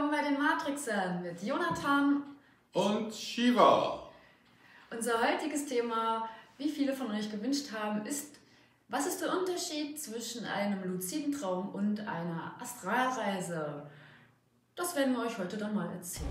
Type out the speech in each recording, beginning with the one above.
willkommen bei den Matrixern mit Jonathan und Shiva. Unser heutiges Thema, wie viele von euch gewünscht haben, ist: Was ist der Unterschied zwischen einem luziden Traum und einer Astralreise? Das werden wir euch heute dann mal erzählen.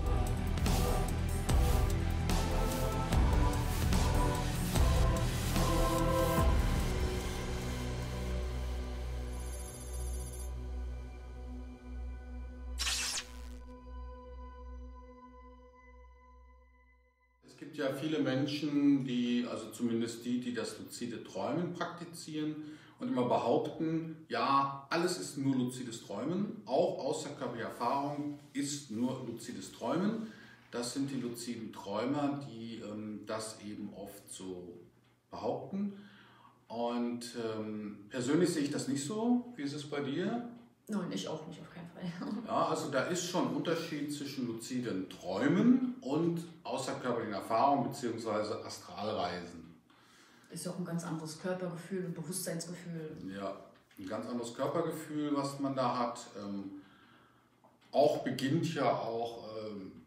Es gibt ja viele Menschen, also zumindest die das luzide Träumen praktizieren und immer behaupten, ja, alles ist nur luzides Träumen, auch außerkörperliche Erfahrung ist nur luzides Träumen. Das sind die luziden Träumer, die das eben oft so behaupten. Und persönlich sehe ich das nicht so. Wie ist es bei dir? Nein, ich auch nicht, auf keinen Fall. Ja, also da ist schon ein Unterschied zwischen luziden Träumen und außerkörperlichen Erfahrungen bzw. Astralreisen. Ist ja auch ein ganz anderes Körpergefühl und Bewusstseinsgefühl. Ja, ein ganz anderes Körpergefühl, was man da hat. Auch beginnt ja auch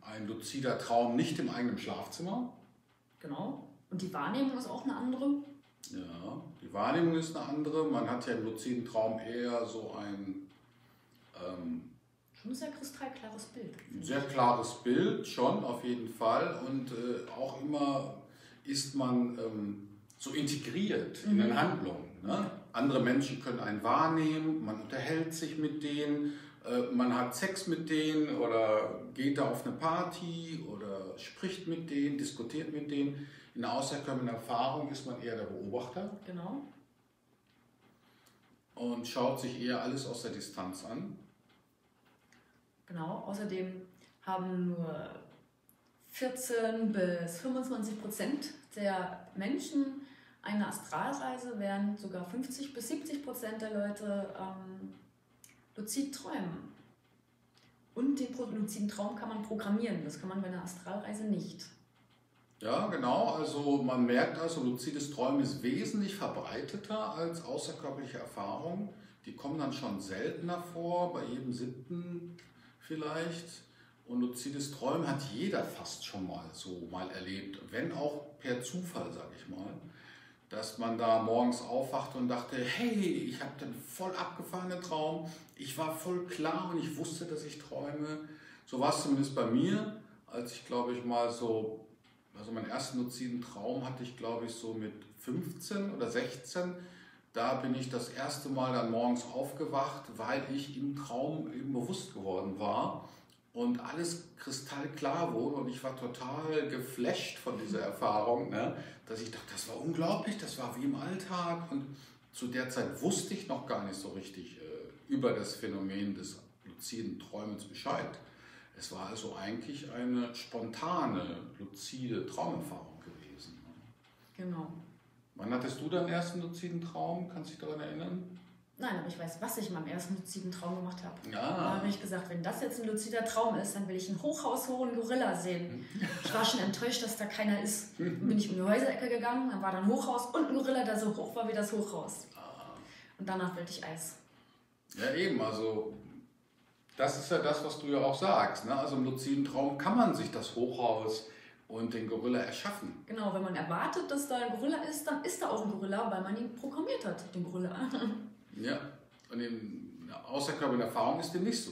ein luzider Traum nicht im eigenen Schlafzimmer. Genau. Und die Wahrnehmung ist auch eine andere. Ja, die Wahrnehmung ist eine andere. Man hat ja im luziden Traum eher so ein schon ein sehr kristallklares Bild. Ein sehr klares Bild, schon auf jeden Fall. Und auch immer ist man so integriert in den Handlungen. Ne? Andere Menschen können einen wahrnehmen, man unterhält sich mit denen, man hat Sex mit denen oder geht da auf eine Party oder spricht mit denen, diskutiert mit denen. In der außerkörperlichen Erfahrung ist man eher der Beobachter. Genau. Und schaut sich eher alles aus der Distanz an. Genau, außerdem haben nur 14 bis 25% der Menschen eine Astralreise, während sogar 50 bis 70% der Leute luzid träumen. Und den luziden Traum kann man programmieren, das kann man bei einer Astralreise nicht. Ja, genau. Also man merkt also, luzides Träumen ist wesentlich verbreiteter als außerkörperliche Erfahrung. Die kommen dann schon seltener vor, bei jedem 7. vielleicht. Und luzides Träumen hat jeder fast schon mal erlebt, wenn auch per Zufall, sage ich mal, dass man da morgens aufwachte und dachte, hey, ich habe den voll abgefahrenen Traum, ich war voll klar und ich wusste, dass ich träume. So war es zumindest bei mir, als ich, glaube ich, also meinen ersten luziden Traum hatte ich, glaube ich, so mit 15 oder 16. Da bin ich das erste Mal dann morgens aufgewacht, weil ich im Traum eben bewusst geworden war und alles kristallklar wurde und ich war total geflasht von dieser Erfahrung, ne? Dass ich dachte, das war unglaublich, das war wie im Alltag und zu der Zeit wusste ich noch gar nicht so richtig über das Phänomen des luziden Träumens Bescheid. Es war also eigentlich eine spontane, luzide Traumerfahrung gewesen. Genau. Wann hattest du deinen ersten luziden Traum? Kannst du dich daran erinnern? Nein, aber ich weiß, was ich in meinem ersten luziden Traum gemacht habe. Ja. Da habe ich gesagt, wenn das jetzt ein luzider Traum ist, dann will ich einen hochhaushohen Gorilla sehen. Ich war schon enttäuscht, dass da keiner ist. Dann bin ich um die Häuserecke gegangen, dann war da ein Hochhaus und ein Gorilla, der so hoch war wie das Hochhaus. Und danach wollte ich Eis. Ja, eben, also das ist ja das, was du ja auch sagst. Ne? Also im luziden Traum kann man sich das Hochhaus und den Gorilla erschaffen. Genau, wenn man erwartet, dass da ein Gorilla ist, dann ist da auch ein Gorilla, weil man ihn programmiert hat, den Gorilla. Ja, und in der außerkörperlichen Erfahrung ist dem nicht so.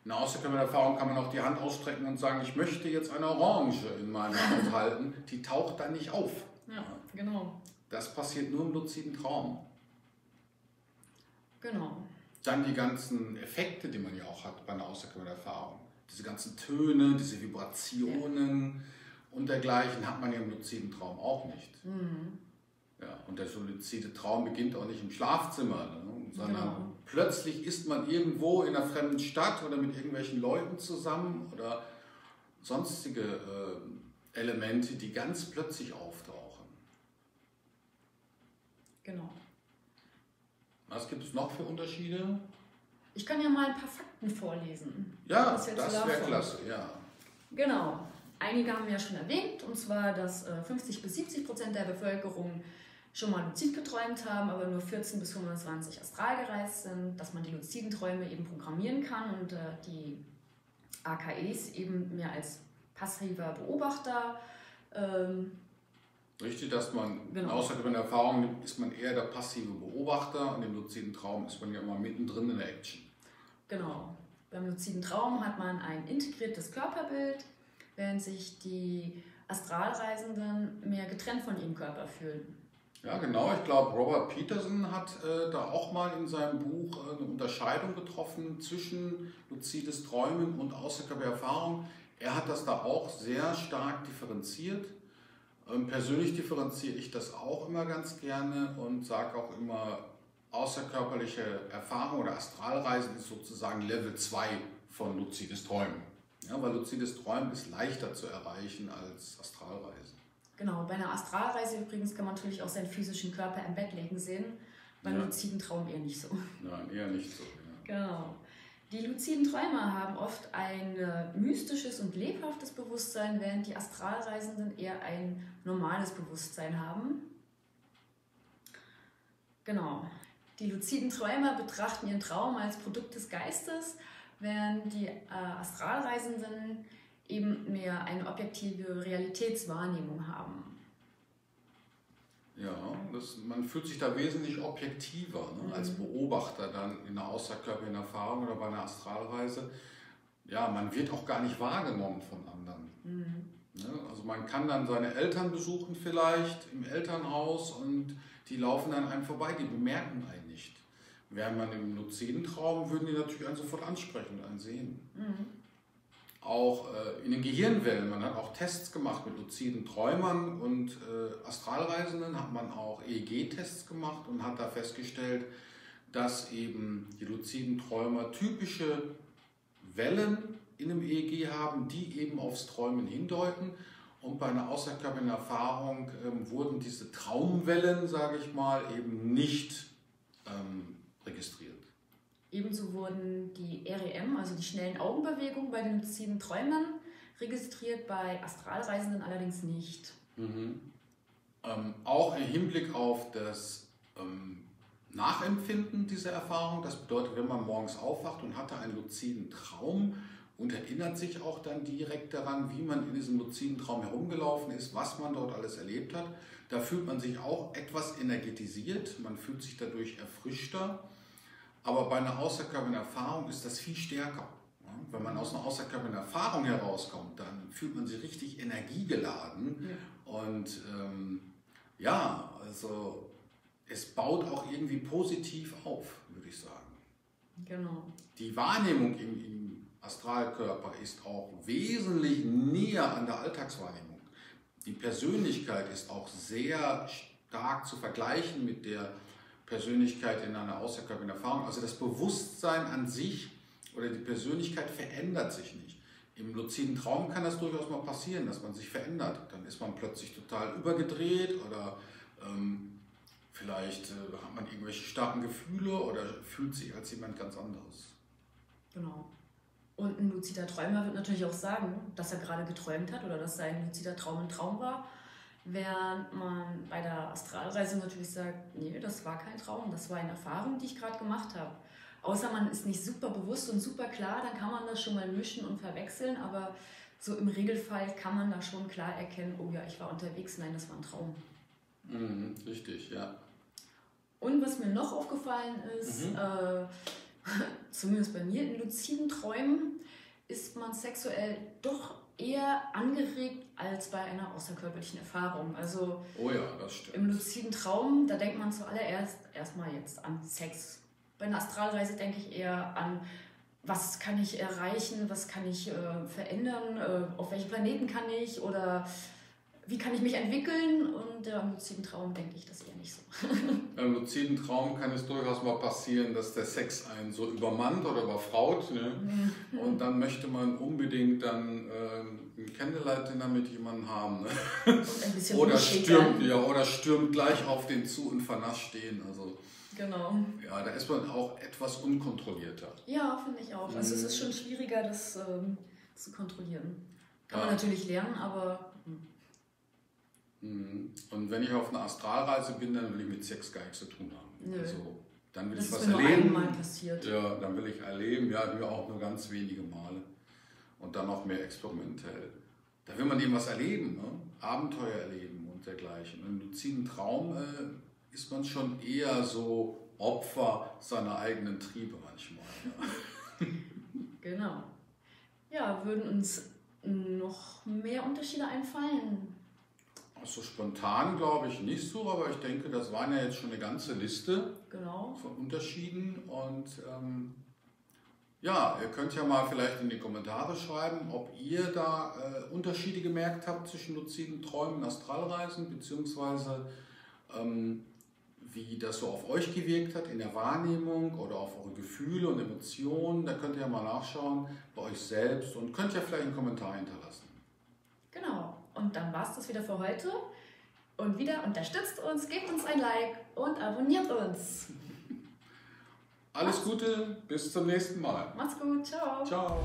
In der außerkörperlichen Erfahrung kann man auch die Hand ausstrecken und sagen, ich möchte jetzt eine Orange in meiner Hand halten. Die taucht dann nicht auf. Ja, genau. Das passiert nur im luziden Traum. Genau. Dann die ganzen Effekte, die man ja auch hat bei einer außerkörperlichen Erfahrung. Diese ganzen Töne, diese Vibrationen und dergleichen hat man ja im luziden Traum auch nicht. Mhm. Ja, und der luzide Traum beginnt auch nicht im Schlafzimmer, ne, sondern Genau. plötzlich ist man irgendwo in einer fremden Stadt oder mit irgendwelchen Leuten zusammen oder sonstige Elemente, die ganz plötzlich auftauchen. Genau. Was gibt es noch für Unterschiede? Ich kann ja mal ein paar Fakten vorlesen. Ja, Was hältst du das davon? wäre klasse, ja. Genau. Einige haben wir ja schon erwähnt, und zwar, dass 50 bis 70% der Bevölkerung schon mal luzid geträumt haben, aber nur 14 bis 25 astral gereist sind, dass man die luziden Träume eben programmieren kann und die AKEs eben mehr als passiver Beobachter. Richtig, dass man Genau. in außergewöhnlichen Erfahrungen ist man eher der passive Beobachter und im luziden Traum ist man ja immer mittendrin in der Action. Genau. Beim luziden Traum hat man ein integriertes Körperbild, während sich die Astralreisenden mehr getrennt von ihrem Körper fühlen. Ja, genau. Ich glaube, Robert Peterson hat da auch mal in seinem Buch eine Unterscheidung getroffen zwischen luzides Träumen und außerkörperliche Erfahrung. Er hat das da auch sehr stark differenziert. Persönlich differenziere ich das auch immer ganz gerne und sage auch immer, außerkörperliche Erfahrung oder Astralreisen ist sozusagen Level 2 von luzides Träumen. Ja, weil luzides Träumen ist leichter zu erreichen als Astralreisen. Genau, bei einer Astralreise übrigens kann man natürlich auch seinen physischen Körper im Bett liegen sehen, beim luziden Traum eher nicht so. Nein, eher nicht so. Ja. Genau. Die luziden Träumer haben oft ein mystisches und lebhaftes Bewusstsein, während die Astralreisenden eher ein normales Bewusstsein haben. Genau. Die luziden Träumer betrachten ihren Traum als Produkt des Geistes, während die Astralreisenden eben mehr eine objektive Realitätswahrnehmung haben. Ja, man fühlt sich da wesentlich objektiver, ne, als Beobachter dann in einer außerkörperlichen Erfahrung oder bei einer Astralreise. Ja, man wird auch gar nicht wahrgenommen von anderen. Ne, also man kann dann seine Eltern besuchen vielleicht im Elternhaus und die laufen an einem vorbei, die bemerken einen nicht. Während man im luziden Traum, würden die natürlich einen sofort ansprechen und einen sehen. Auch in den Gehirnwellen, man hat auch Tests gemacht mit luziden Träumern und Astralreisenden, hat man auch EEG-Tests gemacht und hat da festgestellt, dass eben die luziden Träumer typische Wellen in einem EEG haben, die eben aufs Träumen hindeuten. Und bei einer außerkörperlichen Erfahrung wurden diese Traumwellen, sage ich mal, eben nicht registriert. Ebenso wurden die REM, also die schnellen Augenbewegungen bei den luziden Träumern registriert, bei Astralreisenden allerdings nicht. Auch im Hinblick auf das Nachempfinden dieser Erfahrung, das bedeutet, wenn man morgens aufwacht und hatte einen luziden Traum und erinnert sich auch dann direkt daran, wie man in diesem luziden Traum herumgelaufen ist, was man dort alles erlebt hat, da fühlt man sich auch etwas energetisiert, man fühlt sich dadurch erfrischter. Aber bei einer außerkörperlichen Erfahrung ist das viel stärker. Wenn man aus einer außerkörperlichen Erfahrung herauskommt, dann fühlt man sich richtig energiegeladen. Ja. Und also es baut auch irgendwie positiv auf, würde ich sagen. Genau. Die Wahrnehmung im Astralkörper ist auch wesentlich näher an der Alltagswahrnehmung. Die Persönlichkeit ist auch sehr stark zu vergleichen mit der Persönlichkeit in einer außerkörperlichen Erfahrung. Also das Bewusstsein an sich oder die Persönlichkeit verändert sich nicht. Im luziden Traum kann das durchaus mal passieren, dass man sich verändert. Dann ist man plötzlich total übergedreht oder vielleicht hat man irgendwelche starken Gefühle oder fühlt sich als jemand ganz anderes. Genau. Und ein luzider Träumer wird natürlich auch sagen, dass er gerade geträumt hat oder dass sein luzider Traum ein Traum war. Während man bei der Astralreise natürlich sagt, nee, das war kein Traum, das war eine Erfahrung, die ich gerade gemacht habe. Außer man ist nicht super bewusst und super klar, dann kann man das schon mal mischen und verwechseln, aber so im Regelfall kann man da schon klar erkennen, oh ja, ich war unterwegs, nein, das war ein Traum. Richtig, ja. Und was mir noch aufgefallen ist, zumindest bei mir in luziden Träumen, ist man sexuell doch eher angeregt als bei einer außerkörperlichen Erfahrung. Also oh ja, das stimmt. Im luziden Traum, da denkt man zuallererst erstmal jetzt an Sex. Bei einer Astralreise denke ich eher an, was kann ich erreichen, was kann ich verändern, auf welchen Planeten kann ich oder wie kann ich mich entwickeln, und im luziden Traum denke ich das eher nicht so. Im luziden Traum kann es durchaus mal passieren, dass der Sex einen so übermannt oder überfraut, ne? Und dann möchte man unbedingt dann ein Candlelight-Dinner mit jemandem haben, ne? Und ein bisschen oder stürmt gleich auf den zu und vernascht den. Also, genau. Ja, da ist man auch etwas unkontrollierter. Ja, finde ich auch. Also es ist schon schwieriger, das zu kontrollieren. Kann man natürlich lernen, aber... Und wenn ich auf einer Astralreise bin, dann will ich mit Sex gar nichts zu tun haben. Nö. Also, dann will das ich was ist mir erleben. nur einmal passiert. Ja, dann will ich erleben, ja, mir auch nur ganz wenige Male. dann noch mehr experimentell. Da will man eben was erleben, ne? Abenteuer erleben und dergleichen. Im luziden Traum ist man schon eher so Opfer seiner eigenen Triebe manchmal. Ja. Genau. Ja, würden uns noch mehr Unterschiede einfallen? Also spontan glaube ich nicht so, aber ich denke, das waren ja jetzt schon eine ganze Liste von Unterschieden. Und ja, ihr könnt ja mal vielleicht in die Kommentare schreiben, ob ihr da Unterschiede gemerkt habt zwischen luziden Träumen und Astralreisen, beziehungsweise wie das so auf euch gewirkt hat in der Wahrnehmung oder auf eure Gefühle und Emotionen. Da könnt ihr ja mal nachschauen bei euch selbst und könnt ja vielleicht einen Kommentar hinterlassen. Genau. Und dann war es das wieder für heute. Und wieder unterstützt uns, gebt uns ein Like und abonniert uns. Alles Gute, bis zum nächsten Mal. Macht's gut, ciao. Ciao.